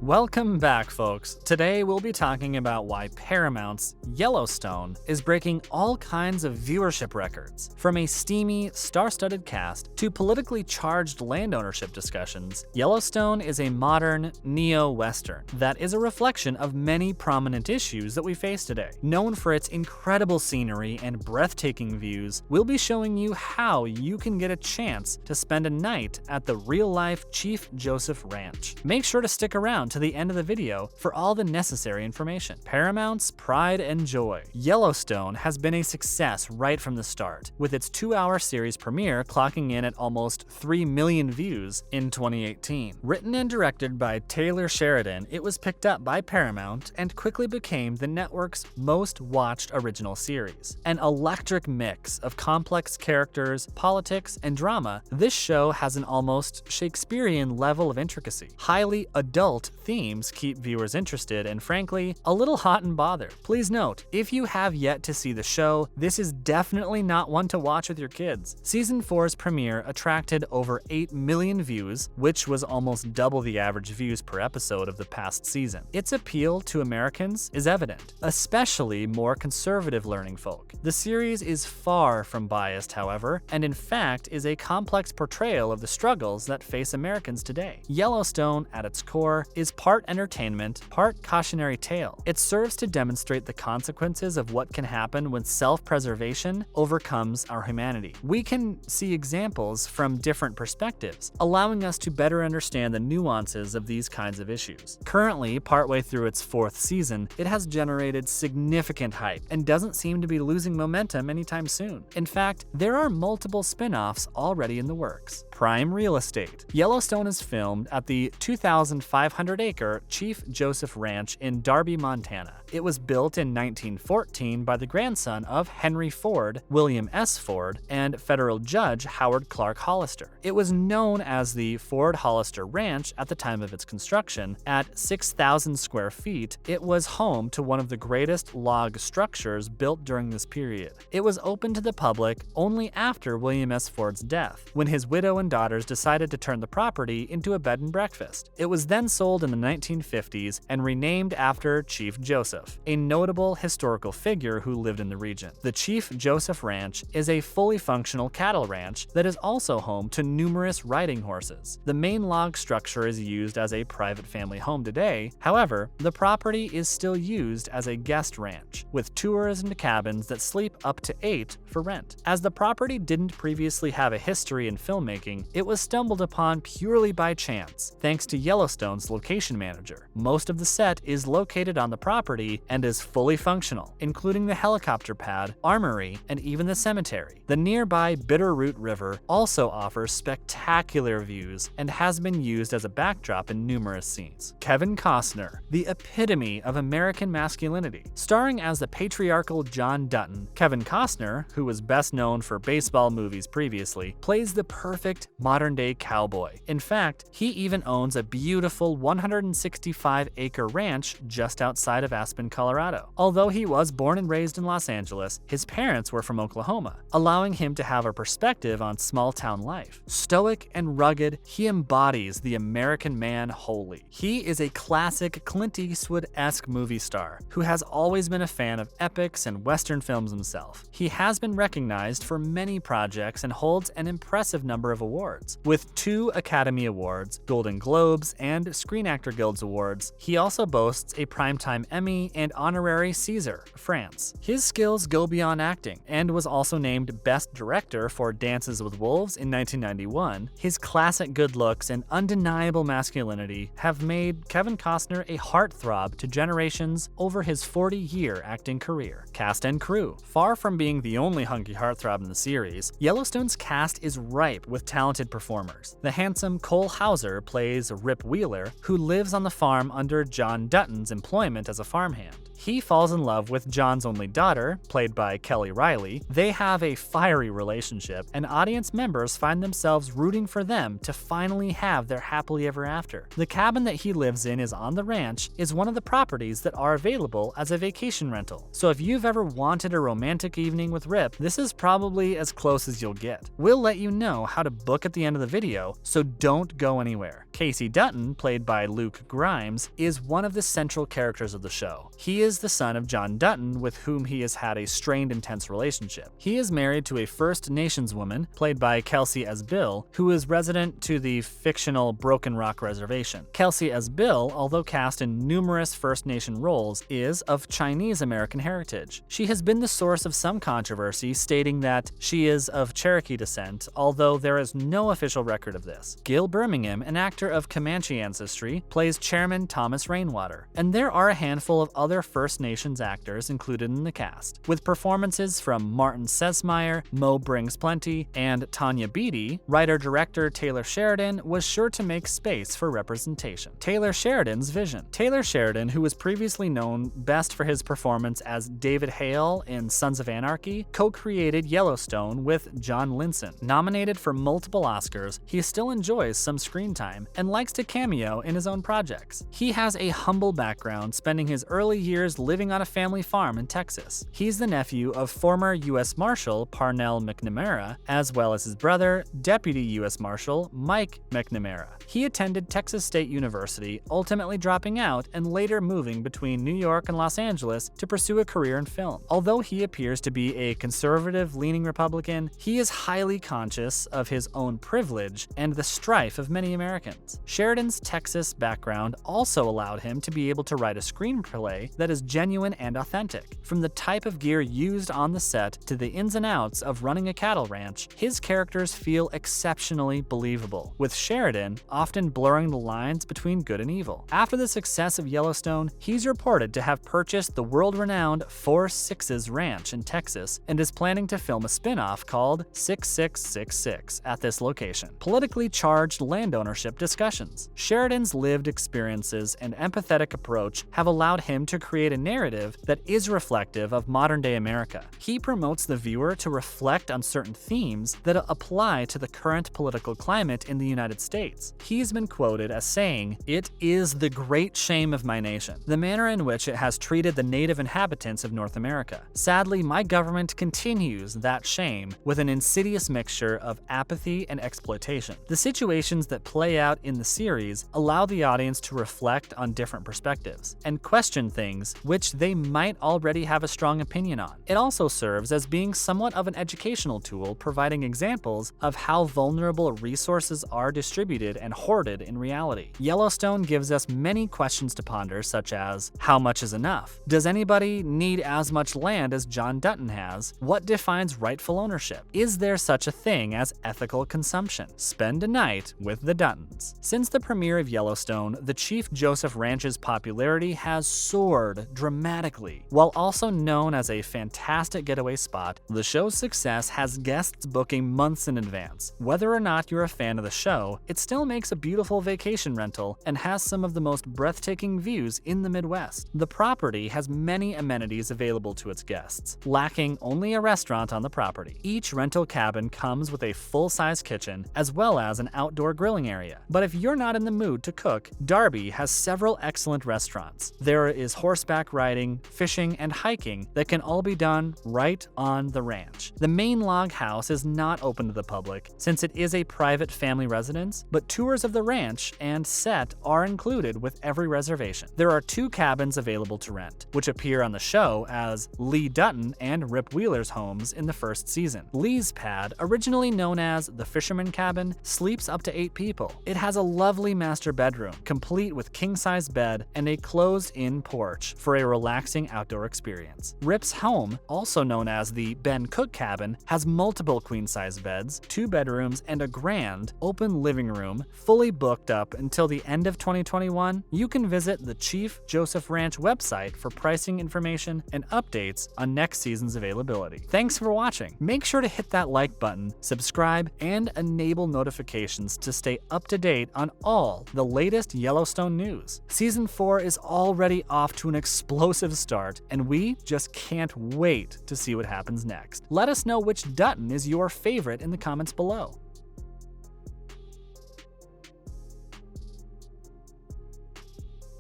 Welcome back, folks. Today we'll be talking about why Paramount's Yellowstone is breaking all kinds of viewership records. From a steamy, star-studded cast to politically charged land ownership discussions, Yellowstone is a modern neo-western that is a reflection of many prominent issues that we face today. Known for its incredible scenery and breathtaking views, we'll be showing you how you can get a chance to spend a night at the real-life Chief Joseph Ranch. Make sure to stick around to the end of the video for all the necessary information. Paramount's pride and joy. Yellowstone has been a success right from the start, with its 2-hour series premiere clocking in at almost 3 million views in 2018. Written and directed by Taylor Sheridan, it was picked up by Paramount and quickly became the network's most watched original series. An electric mix of complex characters, politics, and drama, this show has an almost Shakespearean level of intricacy. Highly adult themes keep viewers interested and, frankly, a little hot and bothered. Please note, if you have yet to see the show, this is definitely not one to watch with your kids. Season 4's premiere attracted over 8 million views, which was almost double the average views per episode of the past season. Its appeal to Americans is evident, especially more conservative learning folk. The series is far from biased, however, and in fact is a complex portrayal of the struggles that face Americans today. Yellowstone, at its core, is part entertainment, part cautionary tale. It serves to demonstrate the consequences of what can happen when self-preservation overcomes our humanity. We can see examples from different perspectives, allowing us to better understand the nuances of these kinds of issues. Currently, partway through its 4th season, it has generated significant hype and doesn't seem to be losing momentum anytime soon. In fact, there are multiple spin-offs already in the works. Prime real estate. Yellowstone is filmed at the 2,500-acre Chief Joseph Ranch in Darby, Montana. It was built in 1914 by the grandson of Henry Ford, William S. Ford, and federal judge Howard Clark Hollister. It was known as the Ford Hollister Ranch at the time of its construction. At 6,000 square feet, it was home to one of the greatest log structures built during this period. It was open to the public only after William S. Ford's death, when his widow and daughters decided to turn the property into a bed and breakfast. It was then sold in the 1950s and renamed after Chief Joseph, a notable historical figure who lived in the region. The Chief Joseph Ranch is a fully functional cattle ranch that is also home to numerous riding horses. The main log structure is used as a private family home today. However, the property is still used as a guest ranch, with tours and cabins that sleep up to 8 for rent. As the property didn't previously have a history in filmmaking, it was stumbled upon purely by chance, thanks to Yellowstone's location manager. Most of the set is located on the property and is fully functional, including the helicopter pad, armory, and even the cemetery. The nearby Bitterroot River also offers spectacular views and has been used as a backdrop in numerous scenes. Kevin Costner, the epitome of American masculinity. Starring as the patriarchal John Dutton, Kevin Costner, who was best known for baseball movies previously, plays the perfect modern-day cowboy. In fact, he even owns a beautiful 165-acre ranch just outside of Aspen, Colorado. Although he was born and raised in Los Angeles, his parents were from Oklahoma, allowing him to have a perspective on small-town life. Stoic and rugged, he embodies the American man wholly. He is a classic Clint Eastwood-esque movie star who has always been a fan of epics and Western films himself. He has been recognized for many projects and holds an impressive number of awards. With 2 Academy Awards, Golden Globes, and Screen Actor Guild's awards, he also boasts a Primetime Emmy and honorary Caesar, France. His skills go beyond acting, and was also named Best Director for Dances with Wolves in 1991. His classic good looks and undeniable masculinity have made Kevin Costner a heartthrob to generations over his 40-year acting career. Cast and crew. Far from being the only hunky heartthrob in the series, Yellowstone's cast is ripe with talented performers. The handsome Cole Hauser plays Rip Wheeler, who lives on the farm under John Dutton's employment as a farmhand. He falls in love with John's only daughter, played by Kelly Riley. They have a fiery relationship, and audience members find themselves rooting for them to finally have their happily ever after. The cabin that he lives in is on the ranch, is one of the properties that are available as a vacation rental. So if you've ever wanted a romantic evening with Rip, this is probably as close as you'll get. We'll let you know how to book at the end of the video, so don't go anywhere. Casey Dutton, played by Luke Grimes, is one of the central characters of the show. He is the son of John Dutton, with whom he has had a strained, intense relationship. He is married to a First Nations woman, played by Kelsey as Bill, who is resident to the fictional Broken Rock Reservation. Kelsey as Bill, although cast in numerous First Nation roles, is of Chinese American heritage. She has been the source of some controversy, stating that she is of Cherokee descent, although there is no official record of this. Gil Birmingham, an actor of Comanche ancestry, plays Chairman Thomas Rainwater, and there are a handful of other First Nations actors included in the cast, with performances from Martin Sesmeyer, Mo Brings Plenty, and Tanya Beatty. Writer-director Taylor Sheridan was sure to make space for representation. Taylor Sheridan's vision. Taylor Sheridan, who was previously known best for his performance as David Hale in Sons of Anarchy, co-created Yellowstone with John Linson. Nominated for multiple Oscars, he still enjoys some screen time and likes to cameo in his own projects. He has a humble background, spending his early years living on a family farm in Texas. He's the nephew of former U.S. Marshal Parnell McNamara, as well as his brother, Deputy U.S. Marshal Mike McNamara. He attended Texas State University, ultimately dropping out and later moving between New York and Los Angeles to pursue a career in film. Although he appears to be a conservative-leaning Republican, he is highly conscious of his own privilege and the strife of many Americans. Sheridan's Texas background also allowed him to be able to write a screenplay that is genuine and authentic. From the type of gear used on the set to the ins and outs of running a cattle ranch, his characters feel exceptionally believable, with Sheridan often blurring the lines between good and evil. After the success of Yellowstone, he's reported to have purchased the world-renowned 4-6's ranch in Texas and is planning to film a spin-off called 6666 at this location. Politically charged land ownership discussions. Sheridan's lived experiences and empathetic approach have allowed him to create a narrative that is reflective of modern-day America. He promotes the viewer to reflect on certain themes that apply to the current political climate in the United States. He's been quoted as saying, "It is the great shame of my nation, the manner in which it has treated the native inhabitants of North America. Sadly, my government continues that shame with an insidious mixture of apathy and exploitation." The situations that play out in the series allow the audience to reflect on different perspectives and question things which they might already have a strong opinion on. It also serves as being somewhat of an educational tool, providing examples of how vulnerable resources are distributed and hoarded in reality. Yellowstone gives us many questions to ponder, such as, how much is enough? Does anybody need as much land as John Dutton has? What defines rightful ownership? Is there such a thing as ethical consumption? Spend a night with the Duttons. Since the premiere of Yellowstone, the Chief Joseph Ranch's popularity has soared dramatically. While also known as a fantastic getaway spot, the show's success has guests booking months in advance. Whether or not you're a fan of the show, it still makes a beautiful vacation rental and has some of the most breathtaking views in the Midwest. The property has many amenities available to its guests, lacking only a restaurant on the property. Each rental cabin comes with a full-size kitchen as well as an outdoor grilling area. But if you're not in the mood to cook, Darby has several excellent restaurants. There is horseback riding, fishing, and hiking that can all be done right on the ranch. The main log house is not open to the public since it is a private family residence, but tours of the ranch and set are included with every reservation. There are 2 cabins available to rent, which appear on the show as Lee Dutton and Rip Wheeler's homes in the first season. Lee's pad, originally known as the Fisherman Cabin, sleeps up to 8 people. It has a lovely master bedroom, complete with king-size bed and a closed-in porch for a relaxing outdoor experience. Rip's home, also known as the Ben Cook Cabin, has multiple queen-size beds, 2 bedrooms, and a grand, open living room, fully booked up until the end of 2021. You can visit the Chief Joseph Ranch website for pricing information and updates on next season's availability. Thanks for watching. Make sure to hit that like button, subscribe, and enable notifications to stay up to date on all the latest Yellowstone news. Season 4 is already off to an explosive start, and we just can't wait to see what happens next. Let us know which Dutton is your favorite in the comments below.